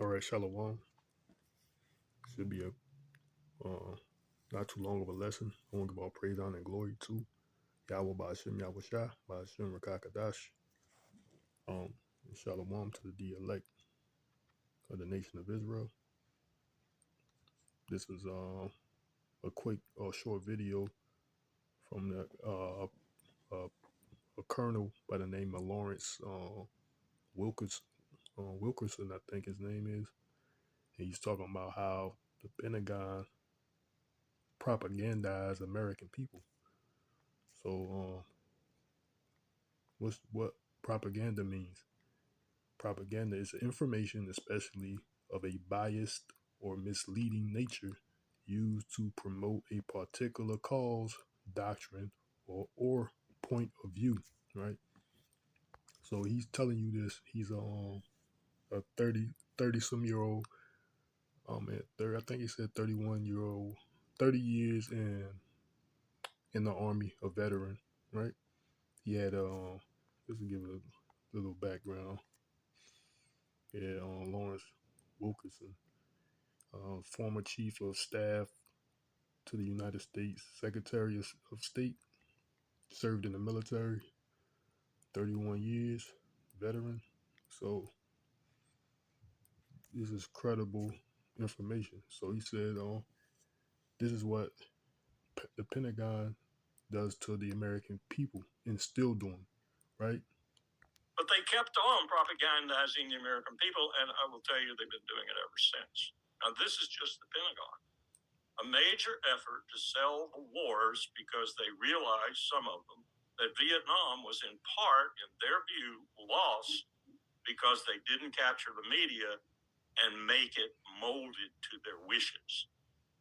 All right, Shalom. Should be a not too long of a lesson. I want to give all praise, honor, and glory to Yahawah, bahasham, Yahawahshi, bahasham, Rawchaa Qadash. And Shalom to the elect of the nation of Israel. This is a quick, short video from a colonel by the name of Lawrence Wilkerson, I think his name is. And he's talking about how the Pentagon propagandized American people. So, what propaganda means? Propaganda is information, especially of a biased or misleading nature, used to promote a particular cause, doctrine, or point of view, right? So he's telling you this. He's a 30 some year old, I think he said 31-year old, 30 years in the Army, a veteran, right? He had, just to give it a little background, yeah, Lawrence Wilkerson, former chief of staff to the United States Secretary of State, served in the military, 31 years, veteran. So this is credible information. So he said, this is what the Pentagon does to the American people and still doing, right? But they kept on propagandizing the American people, and I will tell you, they've been doing it ever since. Now, this is just the Pentagon. A major effort to sell the wars because they realized, some of them, that Vietnam was in part, in their view, lost because they didn't capture the media and make it molded to their wishes.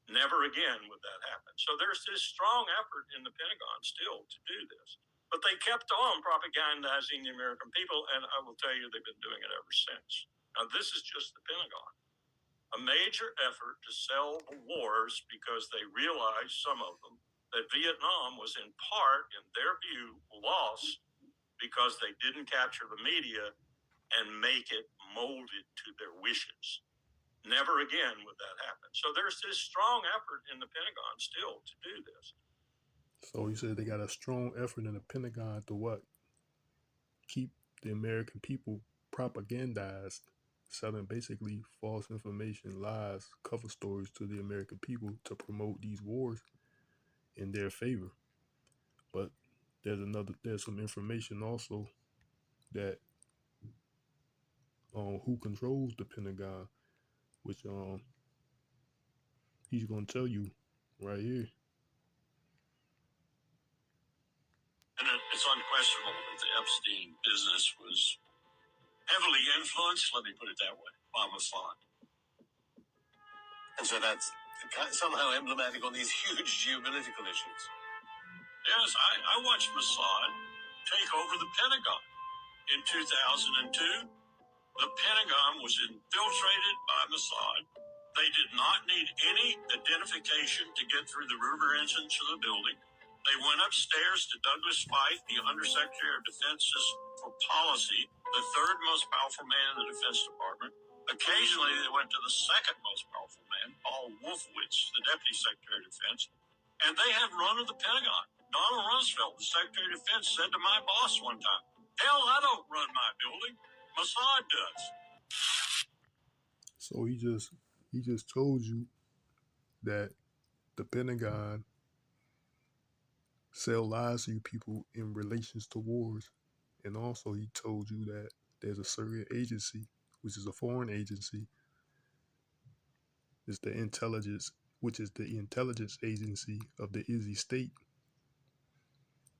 Never again would that happen. So there's this strong effort in the Pentagon still to do this. But they kept on propagandizing the American people, and I will tell you, they've been doing it ever since. Now, this is just the Pentagon. A major effort to sell the wars because they realized, some of them, that Vietnam was in part, in their view, lost because they didn't capture the media and make it molded to their wishes. Never again would that happen. So there's this strong effort in the Pentagon still to do this. So he said they got a strong effort in the Pentagon to what? Keep the American people propagandized, selling basically false information, lies, cover stories to the American people to promote these wars in their favor. But there's some information also that who controls the Pentagon, which he's gonna tell you right here. And it's unquestionable that the Epstein business was heavily influenced, let me put it that way, by Mossad. And so that's somehow emblematic on these huge geopolitical issues. Yes, I watched Mossad take over the Pentagon. In 2002, the Pentagon was infiltrated by Mossad. They did not need any identification to get through the river entrance of the building. They went upstairs to Douglas Feith, the Undersecretary of Defense's for Policy, the third most powerful man in the Defense Department. Occasionally, they went to the second most powerful man, Paul Wolfowitz, the Deputy Secretary of Defense, and they had run of the Pentagon. Donald Rumsfeld, the Secretary of Defense, said to my boss one time, "Hell, I don't run my building. Mossad does." So he just told you that the Pentagon sell lies to you people in relations to wars. And also he told you that there's a certain agency, which is a foreign agency, is the intelligence, which is the intelligence agency of the Izzy state.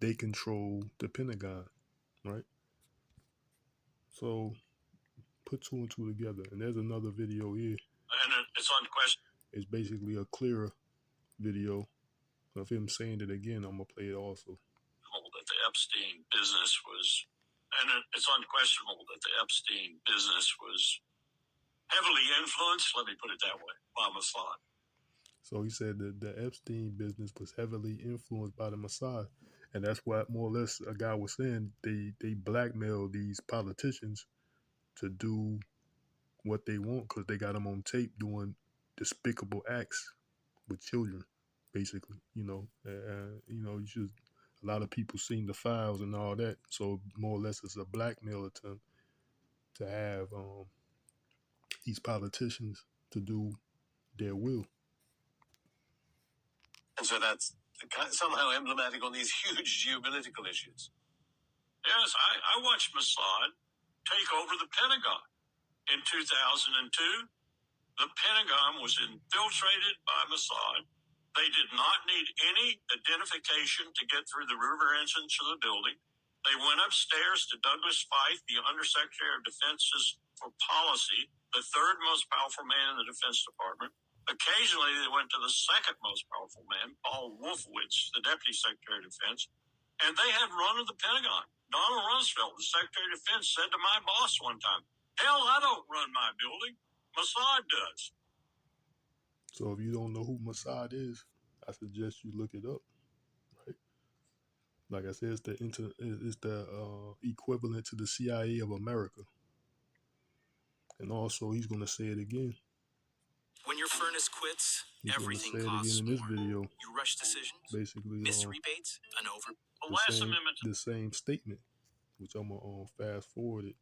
They control the Pentagon, right? So put two and two together. And there's another video here. And it's unquestionable. It's basically a clearer video of him saying it again. I'm gonna play it also. That the Epstein business was, and it's unquestionable that the Epstein business was heavily influenced, let me put it that way, by Mossad. So he said that the Epstein business was heavily influenced by the Mossad. And that's what more or less a guy was saying. They blackmail these politicians to do what they want because they got them on tape doing despicable acts with children, basically. You should. A lot of people seen the files and all that, so more or less it's a blackmail attempt to have these politicians to do their will. And so that's somehow emblematic on these huge geopolitical issues. Yes, I watched Mossad take over the Pentagon in 2002. The Pentagon was infiltrated by Mossad. They did not need any identification to get through the river entrance of the building. They went upstairs to Douglas Feith, the Undersecretary of Defense's for Policy, the third most powerful man in the Defense Department. Occasionally, they went to the second most powerful man, Paul Wolfowitz, the Deputy Secretary of Defense, and they had run of the Pentagon. Donald Rumsfeld, the Secretary of Defense, said to my boss one time, "Hell, I don't run my building. Mossad does." So if you don't know who Mossad is, I suggest you look it up. Right? Like I said, it's the equivalent to the CIA of America. And also, he's going to say it again. When your furnace quits, he's everything say it costs again in this more. video. You rush decisions, basically, miss rebates, and over. The same statement, which I'm going to fast forward it.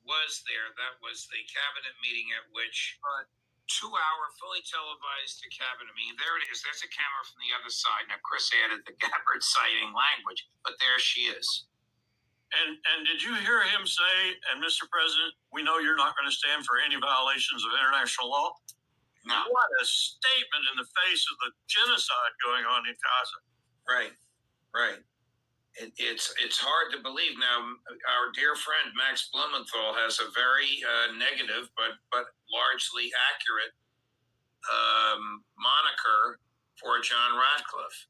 Was there. That was the cabinet meeting at which 2-hour fully televised cabinet meeting. There it is. There's a camera from the other side. Now, Chris added the Gabbard citing language, but there she is. And did you hear him say, "And Mr. President, we know you're not going to stand for any violations of international law"? No. What a statement in the face of the genocide going on in Gaza. Right. It's hard to believe. Now, our dear friend Max Blumenthal has a very negative but largely accurate moniker for John Ratcliffe,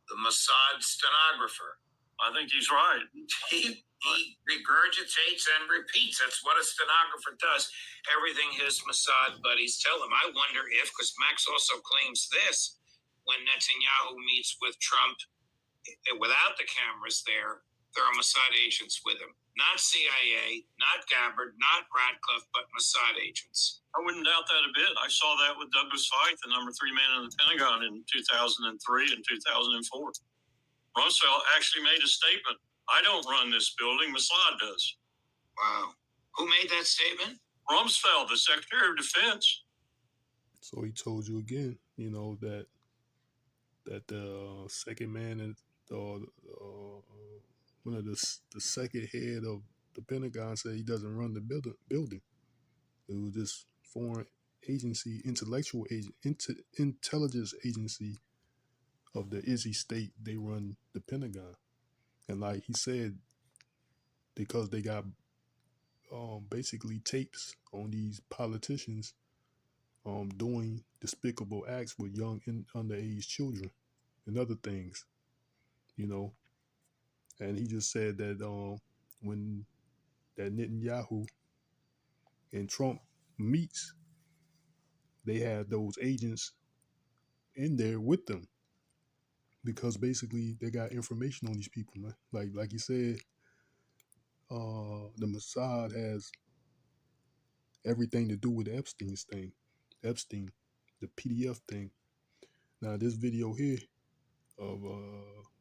the Mossad stenographer. I think he's right. He regurgitates and repeats. That's what a stenographer does. Everything his Mossad buddies tell him. I wonder if, because Max also claims this, when Netanyahu meets with Trump without the cameras there are Mossad agents with him. Not CIA, not Gabbard, not Ratcliffe, but Mossad agents. I wouldn't doubt that a bit. I saw that with Douglas Feith, the number 3 man in the Pentagon in 2003 and 2004. Rumsfeld actually made a statement. "I don't run this building, Mossad does." Wow. Who made that statement? Rumsfeld, the Secretary of Defense. So he told you again, that the second man is one of the second head of the Pentagon said he doesn't run the building. It was this foreign agency, intelligence agency of the Izzy state. They run the Pentagon, and like he said, because they got basically tapes on these politicians doing despicable acts with young and underage children and other things, and he just said that when that Netanyahu and Trump meets, they have those agents in there with them because basically they got information on these people, man. Like you said, the Mossad has everything to do with the Epstein, the PDF thing. Now this video here of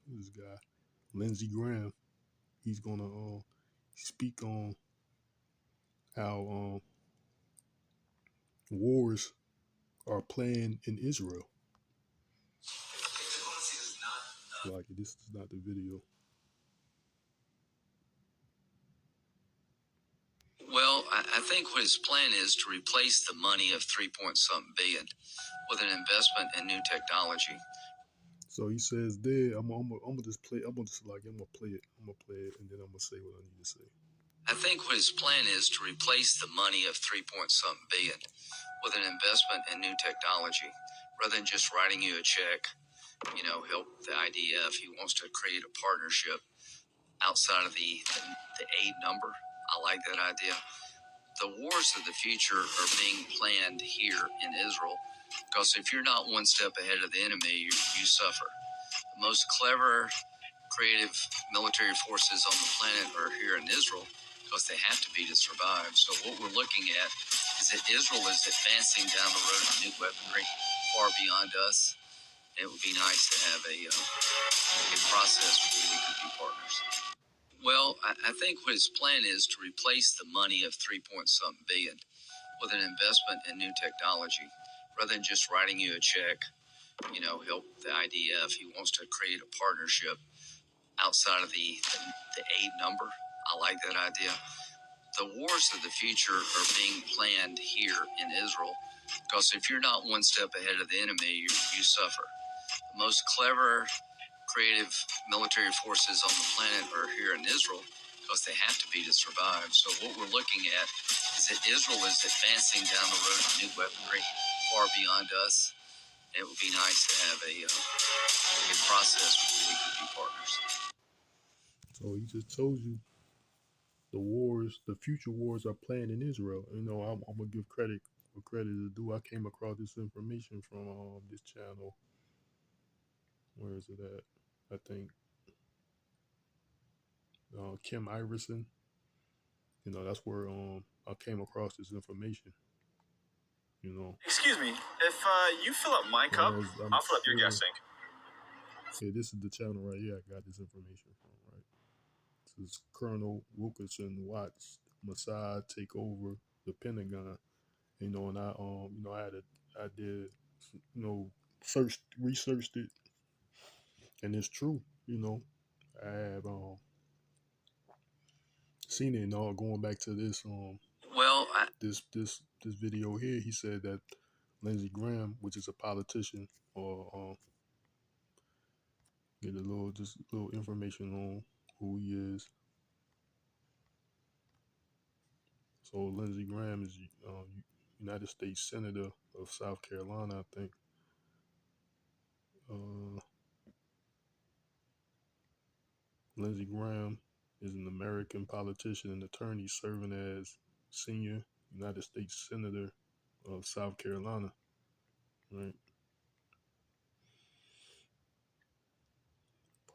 this guy, Lindsey Graham, he's gonna speak on how wars are playing in Israel. Like this is not the video. Well, I think what his plan is to replace the money of 3-point-something billion with an investment in new technology. So he says there, I'm gonna just play. I'm gonna play it. And then I'm gonna say what I need to say. I think what his plan is to replace the money of 3-point-something billion with an investment in new technology, rather than just writing you a check. Help the IDF. He wants to create a partnership outside of the aid number. I like that idea. The wars of the future are being planned here in Israel, because if you're not one step ahead of the enemy, you suffer. The most clever creative military forces on the planet are here in Israel because they have to be to survive. So what we're looking at is that Israel is advancing down the road of nuclear weaponry far beyond us. It would be nice to have a process where we could be partners. Well, I think his plan is to replace the money of 3-point-something billion with an investment in new technology, rather than just writing you a check. Help the IDF. He wants to create a partnership outside of the aid number. I like that idea. The wars of the future are being planned here in Israel, because if you're not one step ahead of the enemy, you suffer. The most clever, creative military forces on the planet are here in Israel because they have to be to survive. So what we're looking at is that Israel is advancing down the road of nuclear weaponry far beyond us. It would be nice to have a process where we could be partners. So he just told you the future wars are planned in Israel. I'm gonna give credit where credit is due. I came across this information from this channel. Where is it at? I think Kim Iverson. That's where I came across this information. Excuse me, if you fill up my cup, I'll fill up your gas tank. Yeah, this is the channel right here. I got this information from. Right, this is Colonel Wilkerson watched Mossad take over the Pentagon. And I did, researched it, and it's true. I have seen it and all. Going back to this Well, this video here, he said that Lindsey Graham, which is a politician, or get just a little information on who he is. So Lindsey Graham is United States Senator of South Carolina, I think. Lindsey Graham is an American politician and attorney serving as senior United States Senator of South Carolina. Right,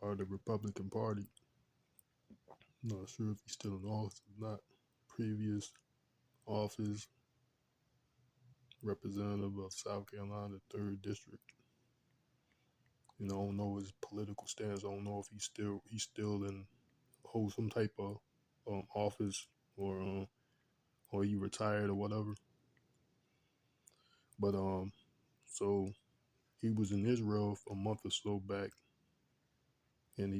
part of the Republican Party. Not sure if he's still in office or not. Previous office, representative of South Carolina, 3rd District. I don't know his political stance. I don't know if he's still in hold some type of office or he retired or whatever. But so he was in Israel a month or so back, and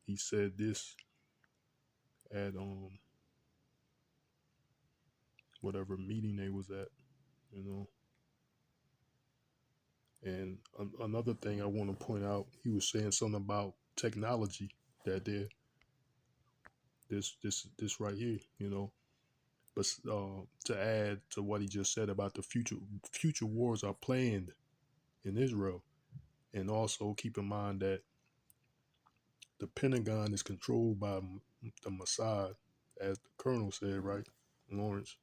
he said this at whatever meeting they was at, And another thing I want to point out, he was saying something about technology that this right here, But to add to what he just said about the future wars are planned in Israel, and also keep in mind that the Pentagon is controlled by the Mossad, as the Colonel said, right, Lawrence,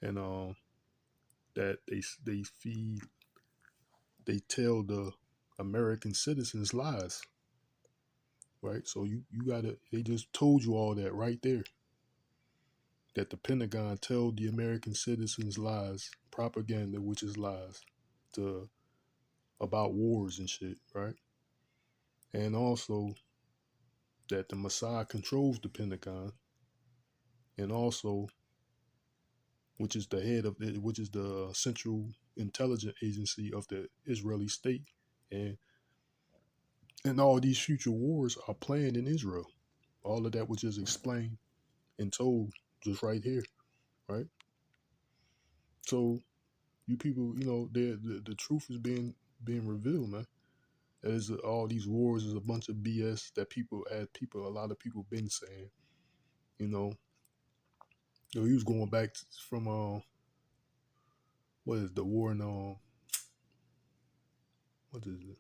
and that they tell the American citizens lies, right? So you gotta. They just told you all that right there. That the Pentagon told the American citizens lies, propaganda, which is lies, to about wars and shit, right? And also that the Mossad controls the Pentagon, and also which is the central intelligence agency of the Israeli state, and all these future wars are planned in Israel. All of that was just explained and told just right here, right? So you people, the truth is being revealed, man. As all these wars is a bunch of BS that a lot of people been saying, you know. He was going back from what is the war in what is it?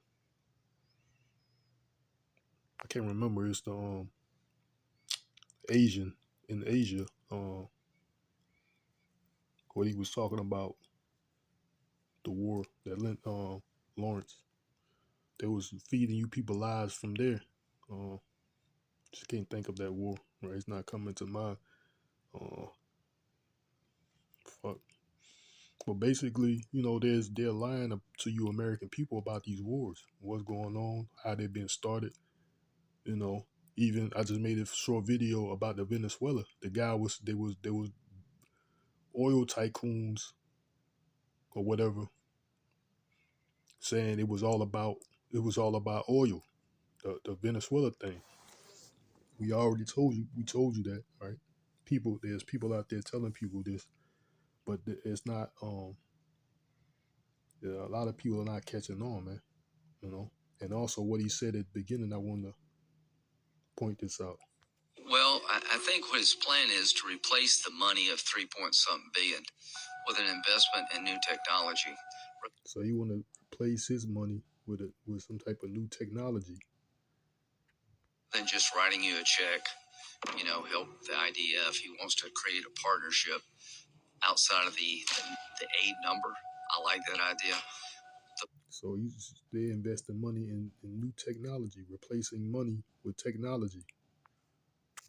I can't remember. It's the Asian in Asia. What he was talking about the war that Lawrence. they was feeding you people lies from there. Just can't think of that war. Right, it's not coming to mind. Uh, fuck. But basically, they're lying to you American people about these wars, what's going on, how they've been started. You know, even I just made a short video about the Venezuela. The guy there was oil tycoons or whatever saying it was all about oil. The Venezuela thing. We told you that, right? There's people out there telling people this, but it's not. Yeah, a lot of people are not catching on, man. You know, and also what he said at the beginning, I want to point this out. Well, I think what his plan is to replace the money of 3 point something billion with an investment in new technology. So he want to replace his money with some type of new technology. Than just writing you a check, help the idea if he wants to create a partnership outside of the aid number. I like that idea. So they investing money in new technology, replacing money with technology.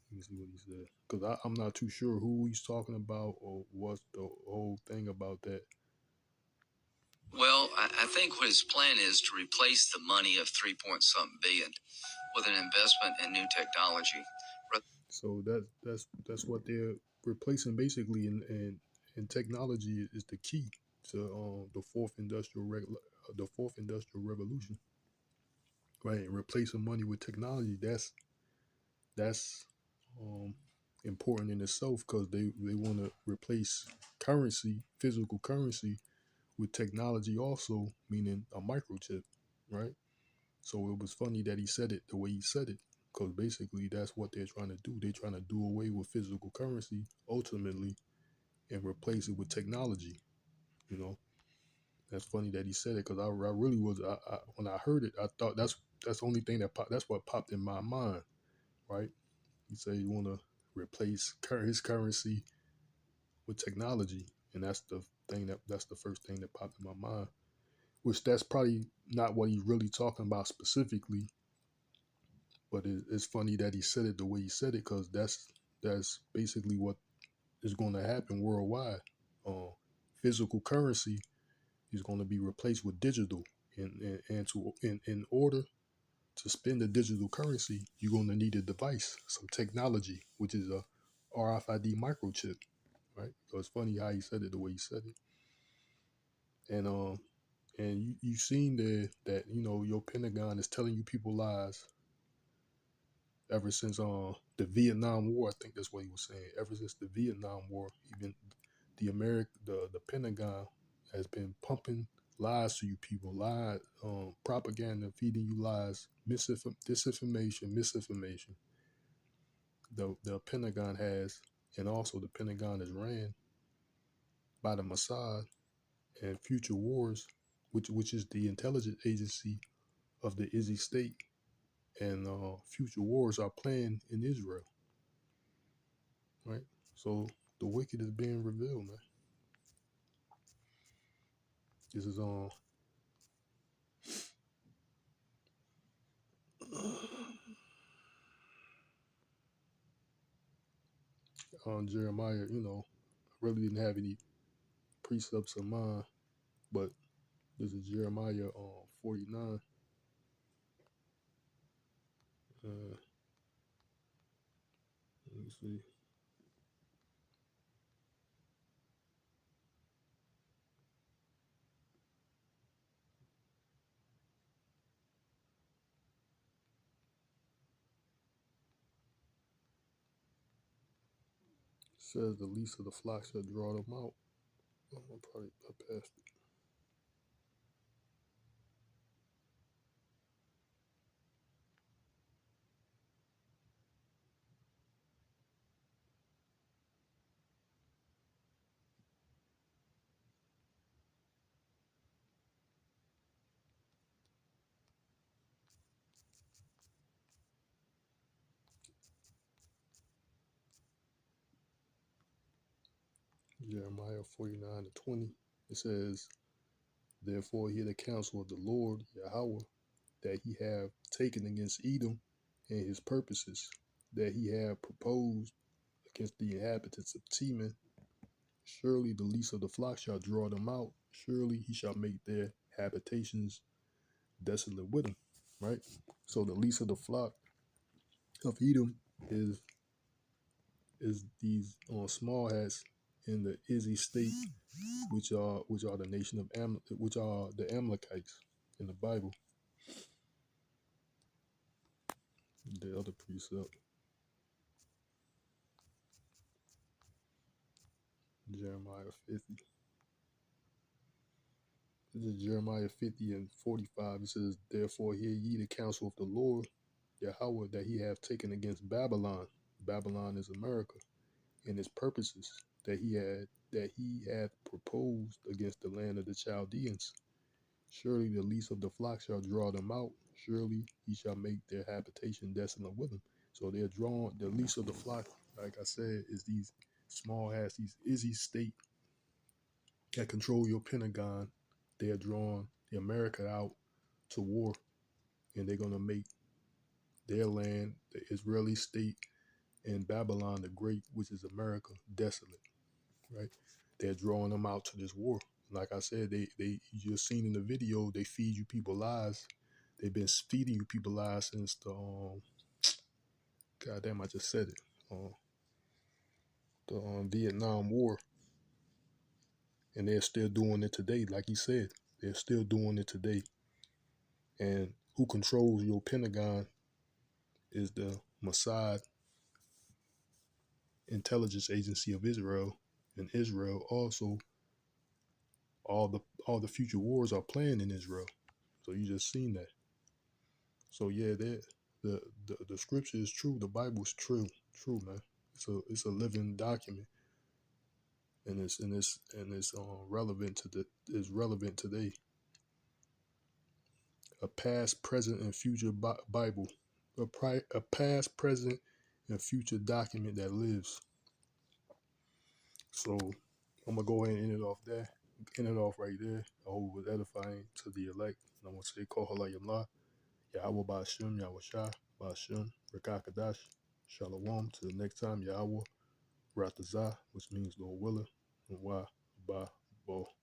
Let me see what he said, because I'm not too sure who he's talking about or what's the whole thing about that. Well, I think what his plan is to replace the money of 3 point something billion with an investment in new technology. So that's what they're replacing basically, and technology is the key to the fourth industrial revolution, right? And replacing money with technology. That's important in itself, because they want to replace currency, physical currency, with technology also, meaning a microchip, right? So it was funny that he said it the way he said it, because basically that's what they're trying to do. They're trying to do away with physical currency ultimately and replace it with technology. You know, that's funny that he said it, because I really was. When I heard it, I thought that's the only thing that's what popped in my mind, right? He said he want to replace his currency with technology, and that's the first thing that popped in my mind. Which that's probably not what he's really talking about specifically, but it's funny that he said it the way he said it, because that's basically what is going to happen worldwide. Physical currency is going to be replaced with digital, in order to spend the digital currency, you're going to need a device, some technology, which is a RFID microchip, right? So it's funny how he said it the way he said it, and you've seen there that your Pentagon is telling you people lies ever since the Vietnam War. I think that's what he was saying. Ever since the Vietnam War, even the Pentagon has been pumping lies to you people, propaganda, feeding you lies, disinformation, misinformation. The Pentagon has, and also the Pentagon is ran by the Mossad and Future Wars, which is the intelligence agency of the Izzy state, and future wars are planned in Israel, right? So the wicked is being revealed, man. This is on Jeremiah. I really didn't have any precepts of mine, but this is Jeremiah 49. Let me see. It says the least of the flock shall draw them out. I'm gonna probably past it. Jeremiah 49:20. It says, therefore hear the counsel of the Lord, Yahawah. that he have taken against Edom, and his purposes that he have proposed against the inhabitants of Teman. Surely the least of the flock shall draw them out. Surely he shall make their habitations desolate with them. Right? So the least of the flock of Edom is these small hats in the Izzy state, which are the nation of which are the Amalekites in the Bible. The other precept, Jeremiah 50. This is Jeremiah 50 and 45. It says, "Therefore hear ye the counsel of the Lord, Yahawah, that he hath taken against Babylon." Babylon is America, and his purposes that he hath proposed against the land of the Chaldeans. Surely the least of the flock shall draw them out. Surely he shall make their habitation desolate with them. So they're drawn, the least of the flock, like I said, is these small hats, these Izzy state that control your Pentagon. They're drawing the America out to war, and they're going to make their land, the Israeli state, and Babylon the Great, which is America, desolate, right? They're drawing them out to this war. Like I said, they you just seen in the video, they feed you people lies. They've been feeding you people lies since the goddamn, I just said it, the Vietnam War, and they're still doing it today. Like he said, they're still doing it today. And who controls your Pentagon is the Mossad intelligence agency of Israel, and Israel also, all the future wars are planned in Israel. So you just seen that. So yeah, the scripture is true. The Bible is true, man. It's a living document, and it's relevant relevant today. A past, present, and future Bible, a past, present, and future document that lives. So I'm gonna go ahead and end it off right there. I hope it was edifying to the elect. And I'm gonna say, call Halayim Yahawah bahasham, bahasham, Rawchaa Qadash, Shalom. Till the next time, Yahawah, Rawchaa, which means Lord willing, and Wah, Ba, Bo.